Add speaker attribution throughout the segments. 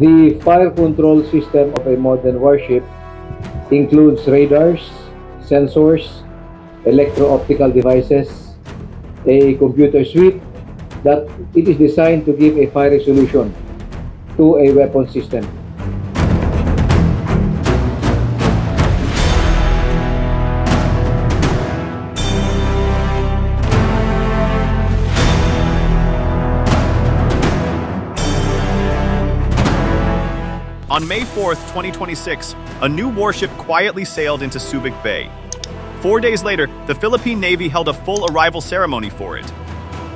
Speaker 1: The fire control system of a modern warship includes radars, sensors, electro-optical devices, a computer suite that it is designed to give a fire solution to a weapon system.
Speaker 2: On May 4th, 2026, a new warship quietly sailed into Subic Bay. 4 days later, the Philippine Navy held a full arrival ceremony for it.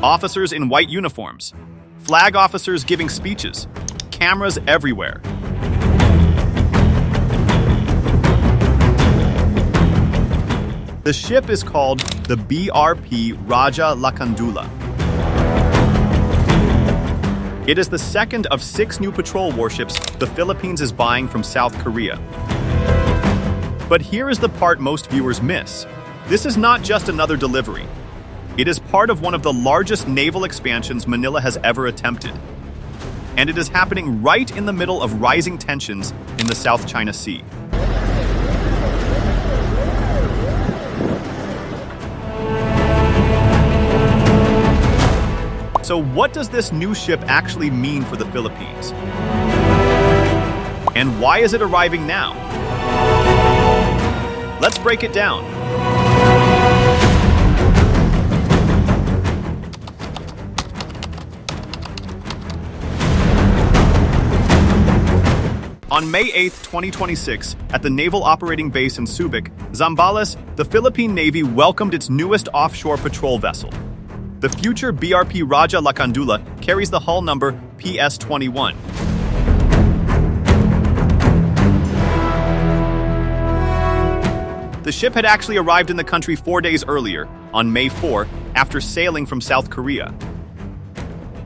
Speaker 2: Officers in white uniforms, flag officers giving speeches, cameras everywhere. The ship is called the BRP Rajah Lakandula. It is the second of 6 new patrol warships the Philippines is buying from South Korea. But here is the part most viewers miss. This is not just another delivery. It is part of one of the largest naval expansions Manila has ever attempted. And it is happening right in the middle of rising tensions in the South China Sea. So what does this new ship actually mean for the Philippines? And why is it arriving now? Let's break it down. On May 8, 2026, at the Naval Operating Base in Subic, Zambales, the Philippine Navy welcomed its newest offshore patrol vessel. The future BRP Rajah Lakandula carries the hull number PS21. The ship had actually arrived in the country 4 days earlier, on May 4, after sailing from South Korea.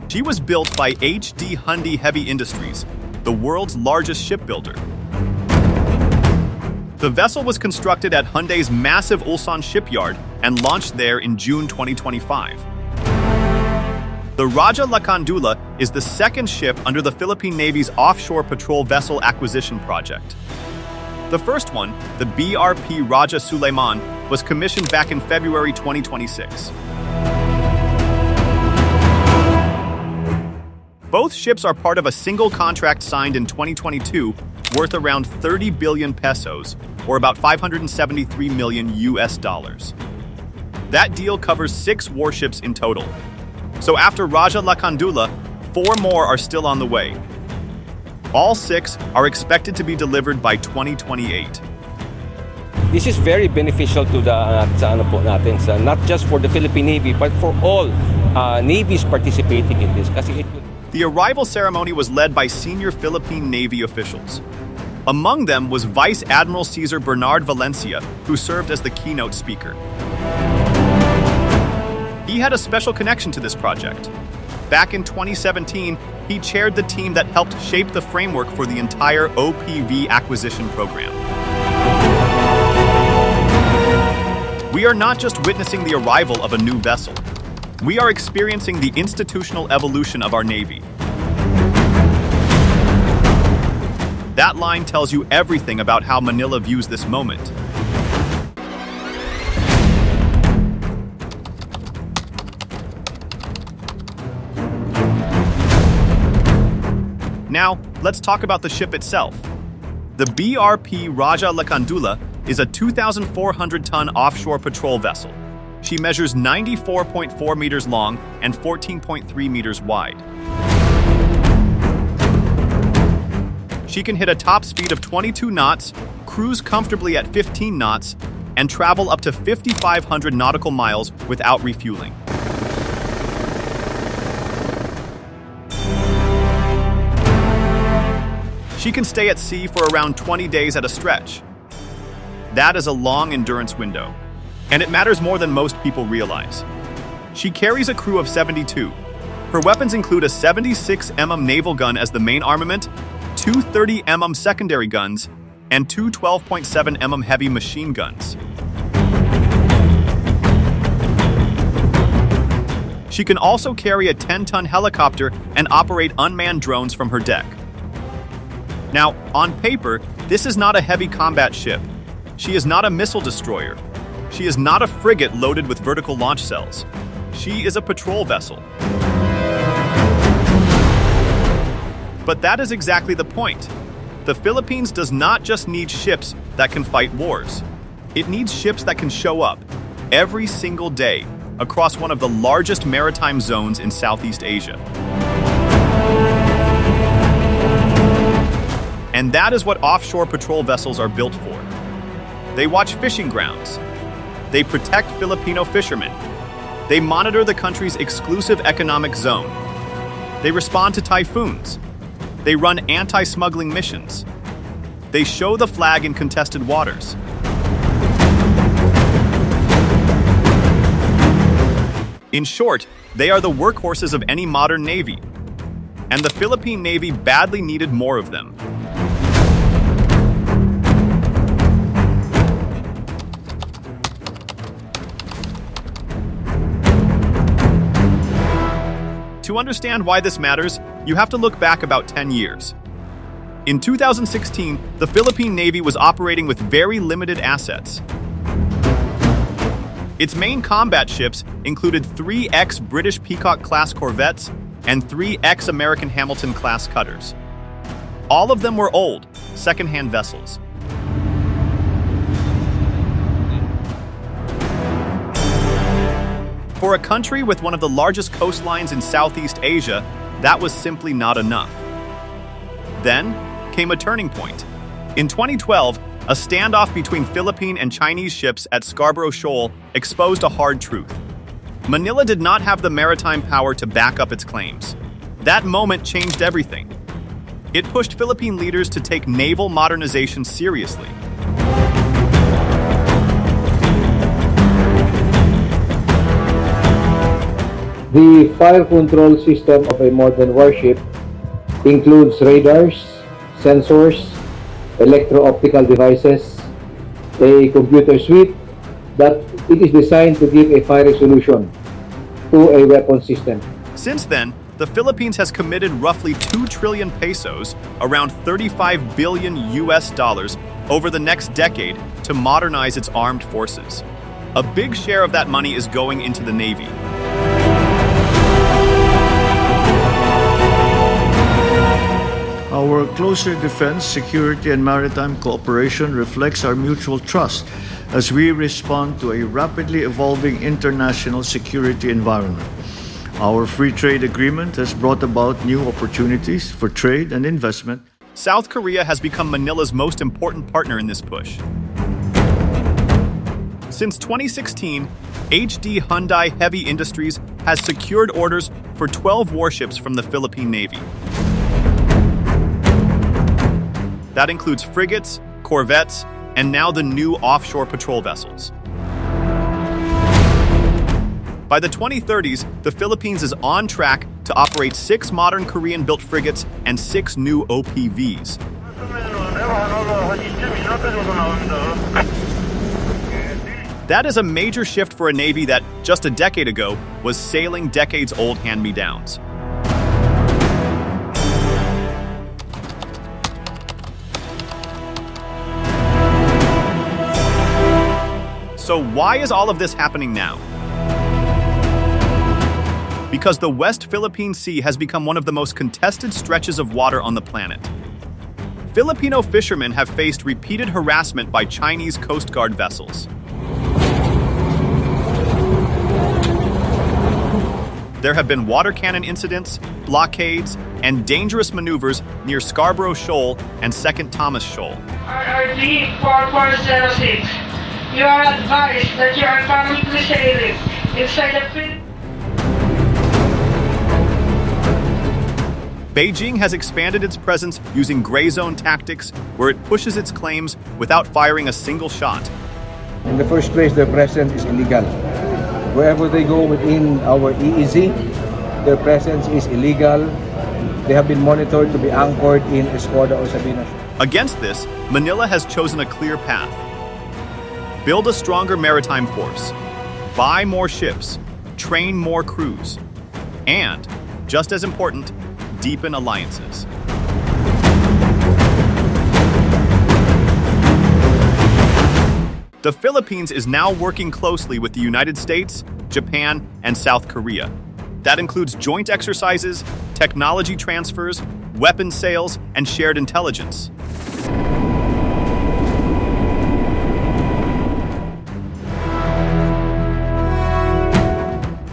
Speaker 2: She was built by HD Hyundai Heavy Industries, the world's largest shipbuilder. The vessel was constructed at Hyundai's massive Ulsan shipyard and launched there in June 2025. The Rajah Lakandula is the second ship under the Philippine Navy's offshore patrol vessel acquisition project. The first one, the BRP Rajah Sulaiman, was commissioned back in February 2026. Both ships are part of a single contract signed in 2022 worth around 30 billion pesos, or about 573 million US dollars. That deal covers 6 warships in total. So after Rajah Lakandula, 4 more are still on the way. All 6 are expected to be delivered by 2028.
Speaker 3: This is very beneficial to the not just for the Philippine Navy but for all navies participating in this.
Speaker 2: The arrival ceremony was led by senior Philippine Navy officials. Among them was Vice Admiral Cesar Bernard Valencia, who served as the keynote speaker. He had a special connection to this project. Back in 2017, he chaired the team that helped shape the framework for the entire OPV acquisition program. We are not just witnessing the arrival of a new vessel. We are experiencing the institutional evolution of our Navy. That line tells you everything about how Manila views this moment. Now, let's talk about the ship itself. The BRP Rajah Lakandula is a 2,400-ton offshore patrol vessel. She measures 94.4 meters long and 14.3 meters wide. She can hit a top speed of 22 knots, cruise comfortably at 15 knots, and travel up to 5,500 nautical miles without refueling. She can stay at sea for around 20 days at a stretch. That is a long endurance window, and it matters more than most people realize. She carries a crew of 72. Her weapons include a 76mm naval gun as the main armament, 2 30mm secondary guns, and 2 12.7mm heavy machine guns. She can also carry a 10-ton helicopter and operate unmanned drones from her deck. Now, on paper, this is not a heavy combat ship. She is not a missile destroyer. She is not a frigate loaded with vertical launch cells. She is a patrol vessel. But that is exactly the point. The Philippines does not just need ships that can fight wars. It needs ships that can show up every single day across one of the largest maritime zones in Southeast Asia. And that is what offshore patrol vessels are built for. They watch fishing grounds. They protect Filipino fishermen. They monitor the country's exclusive economic zone. They respond to typhoons. They run anti-smuggling missions. They show the flag in contested waters. In short, they are the workhorses of any modern navy. And the Philippine Navy badly needed more of them. To understand why this matters, you have to look back about 10 years. In 2016, the Philippine Navy was operating with very limited assets. Its main combat ships included 3 ex-British Peacock-class corvettes and 3 ex-American Hamilton-class cutters. All of them were old, second-hand vessels. For a country with one of the largest coastlines in Southeast Asia, that was simply not enough. Then came a turning point. In 2012, a standoff between Philippine and Chinese ships at Scarborough Shoal exposed a hard truth. Manila did not have the maritime power to back up its claims. That moment changed everything. It pushed Philippine leaders to take naval modernization seriously.
Speaker 1: The fire control system of a modern warship includes radars, sensors, electro-optical devices, a computer suite that it is designed to give a fire solution to a weapon system.
Speaker 2: Since then, the Philippines has committed roughly 2 trillion pesos, around $35 billion over the next decade to modernize its armed forces. A big share of that money is going into the Navy.
Speaker 4: Our closer defense, security, and maritime cooperation reflects our mutual trust as we respond to a rapidly evolving international security environment. Our free trade agreement has brought about new opportunities for trade and investment.
Speaker 2: South Korea has become Manila's most important partner in this push. Since 2016, HD Hyundai Heavy Industries has secured orders for 12 warships from the Philippine Navy. That includes frigates, corvettes, and now the new offshore patrol vessels. By the 2030s, the Philippines is on track to operate 6 modern Korean-built frigates and 6 new OPVs. That is a major shift for a Navy that, just a decade ago, was sailing decades-old hand-me-downs. So why is all of this happening now? Because the West Philippine Sea has become one of the most contested stretches of water on the planet. Filipino fishermen have faced repeated harassment by Chinese Coast Guard vessels. There have been water cannon incidents, blockades, and dangerous maneuvers near Scarborough Shoal and 2nd Thomas Shoal.
Speaker 5: RRD 4406. You are advised that you are currently sailing inside the Philippines.
Speaker 2: Beijing has expanded its presence using gray zone tactics, where it pushes its claims without firing a single shot.
Speaker 6: In the first place, their presence is illegal. Wherever they go within our EEZ, their presence is illegal. They have been monitored to be anchored in Escuadra or Sabina.
Speaker 2: Against this, Manila has chosen a clear path. Build a stronger maritime force, buy more ships, train more crews, and, just as important, deepen alliances. The Philippines is now working closely with the United States, Japan, and South Korea. That includes joint exercises, technology transfers, weapons sales, and shared intelligence.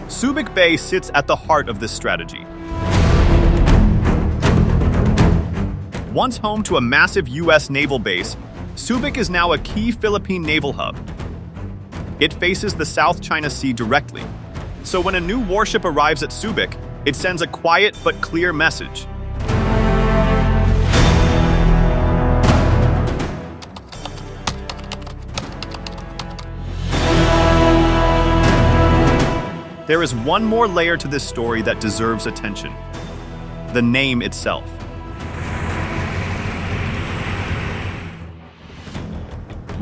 Speaker 2: Subic Bay sits at the heart of this strategy. Once home to a massive U.S. naval base, Subic is now a key Philippine naval hub. It faces the South China Sea directly. So when a new warship arrives at Subic, it sends a quiet but clear message. There is one more layer to this story that deserves attention: the name itself.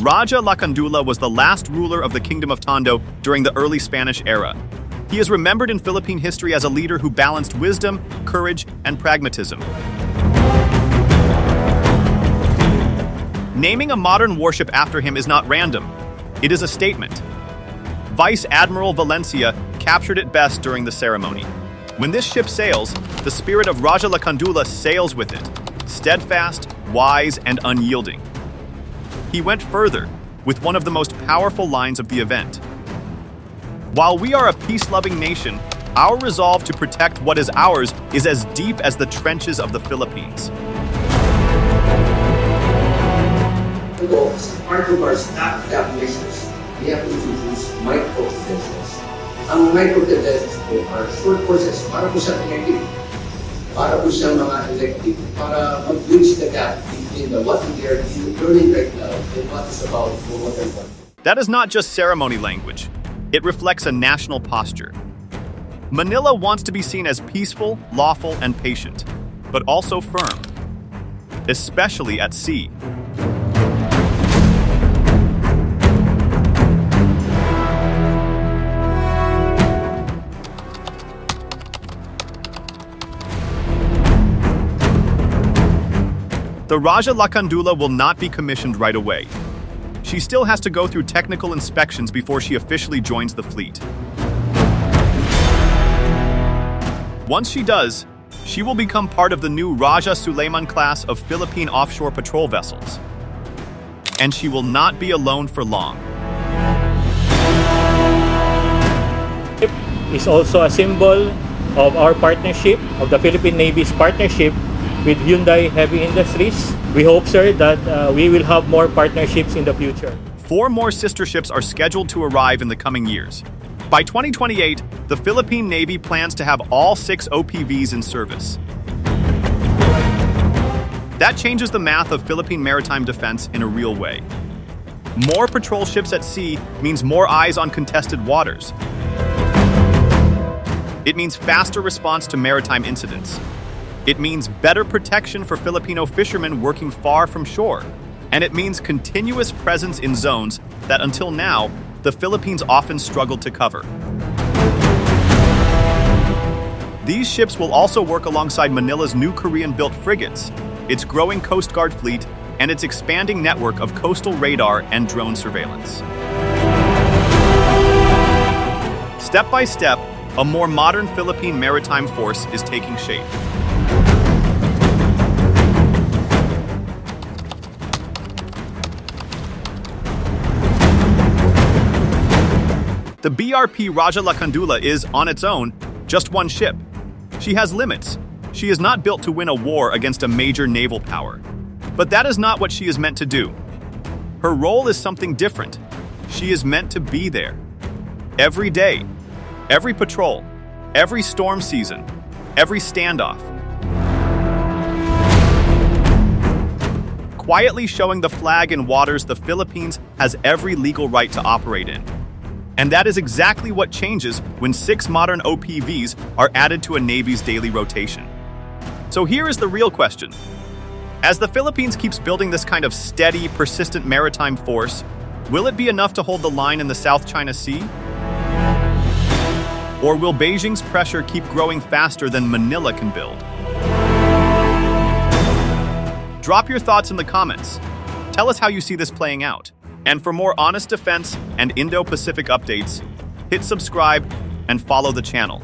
Speaker 2: Rajah Lakandula was the last ruler of the Kingdom of Tondo during the early Spanish era. He is remembered in Philippine history as a leader who balanced wisdom, courage, and pragmatism. Naming a modern warship after him is not random. It is a statement. Vice Admiral Valencia captured it best during the ceremony. When this ship sails, the spirit of Rajah Lakandula sails with it, steadfast, wise, and unyielding. He went further with one of the most powerful lines of the event. While we are a peace-loving nation, our resolve to protect what is ours is as deep as the trenches of the Philippines.
Speaker 7: As part of our stopgap measures, we have introduced micro-credentials. Ang micro-credentials po are short courses para po sa elective, para po sa mga elective, para mag-bridge the gap between what we are learning right now and what is about for modern work.
Speaker 2: That is not just ceremony language. It reflects a national posture. Manila wants to be seen as peaceful, lawful, and patient, but also firm, especially at sea. The Rajah Lakandula will not be commissioned right away. She still has to go through technical inspections before she officially joins the fleet. Once she does, she will become part of the new Rajah Sulaiman class of Philippine offshore patrol vessels. And she will not be alone for long.
Speaker 8: Is also a symbol of our partnership, of the Philippine Navy's partnership with Hyundai Heavy Industries. We hope, sir, that we will have more partnerships in the future.
Speaker 2: 4 more sister ships are scheduled to arrive in the coming years. By 2028, the Philippine Navy plans to have all 6 OPVs in service. That changes the math of Philippine maritime defense in a real way. More patrol ships at sea means more eyes on contested waters. It means faster response to maritime incidents. It means better protection for Filipino fishermen working far from shore. And it means continuous presence in zones that until now, the Philippines often struggled to cover. These ships will also work alongside Manila's new Korean-built frigates, its growing Coast Guard fleet, and its expanding network of coastal radar and drone surveillance. Step by step, a more modern Philippine maritime force is taking shape. The BRP Rajah Lakandula is, on its own, just one ship. She has limits. She is not built to win a war against a major naval power. But that is not what she is meant to do. Her role is something different. She is meant to be there. Every day, every patrol, every storm season, every standoff. Quietly showing the flag in waters the Philippines has every legal right to operate in. And that is exactly what changes when 6 modern OPVs are added to a Navy's daily rotation. So here is the real question. As the Philippines keeps building this kind of steady, persistent maritime force, will it be enough to hold the line in the South China Sea? Or will Beijing's pressure keep growing faster than Manila can build? Drop your thoughts in the comments. Tell us how you see this playing out. And for more honest defense and Indo-Pacific updates, hit subscribe and follow the channel.